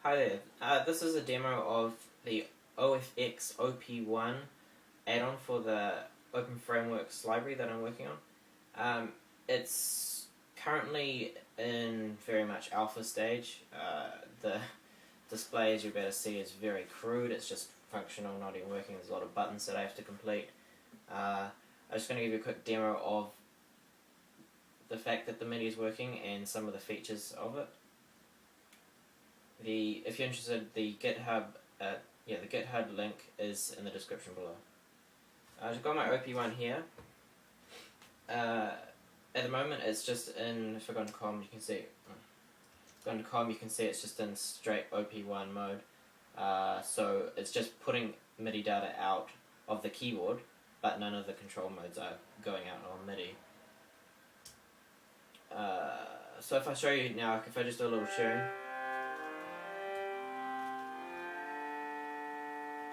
Hi there, this is a demo of the ofxOP1 add-on for the Open Frameworks library that I'm working on. It's currently in very much alpha stage. The display, as you're about to see, is very crude. It's just functional, not even working. There's a lot of buttons that I have to complete. I'm just going to give you a quick demo of the fact that the MIDI is working and some of the features of it. If you're interested, the GitHub link is in the description below. I've got my OP1 here. At the moment, it's just in. If I go into COM, you can see. It's just in straight OP1 mode. So it's just putting MIDI data out of the keyboard, but none of the control modes are going out on MIDI. So if I show you now, if I just do a little tune.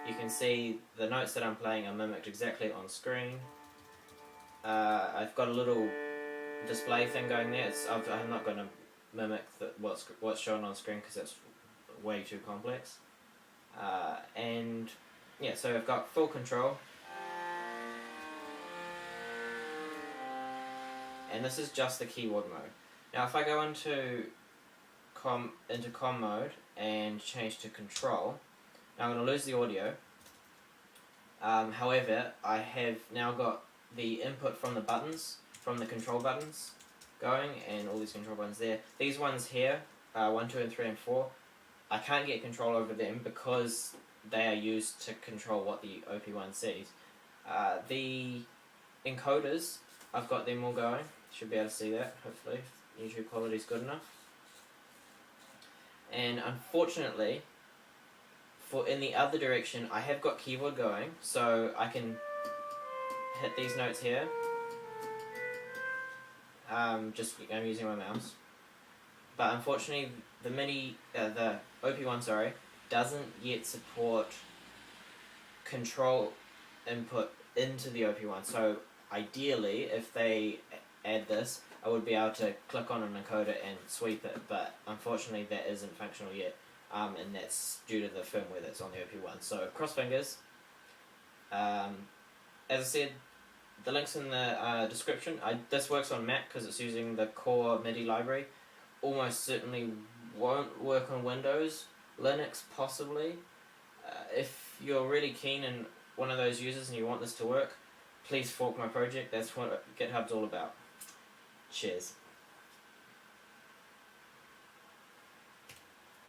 You can see the notes that I'm playing are mimicked exactly on screen. I've got a little display thing going there. I'm not going to mimic what's shown on screen because it's way too complex. And yeah, so I've got full control. And this is just the keyboard mode. Now if I go into COM mode and change to control, now I'm going to lose the audio. However, I have now got the input from the buttons, from the control buttons going, and all these control buttons there. These ones here, 1, 2, and 3, and 4, I can't get control over them because they are used to control what the OP1 sees. The encoders, I've got them all going. Should be able to see that, hopefully, if YouTube quality is good enough. And unfortunately, in the other direction, I have got keyboard going, so I can hit these notes here. I'm using my mouse. But unfortunately, the OP1, doesn't yet support control input into the OP1. So ideally, if they add this, I would be able to click on an encoder and sweep it. But unfortunately, that isn't functional yet. And that's due to the firmware that's on the OP1. So cross fingers. As I said, the link's in the description. This works on Mac because it's using the core MIDI library. Almost certainly won't work on Windows. Linux possibly. If you're really keen and one of those users and you want this to work, please fork my project. That's what GitHub's all about. Cheers.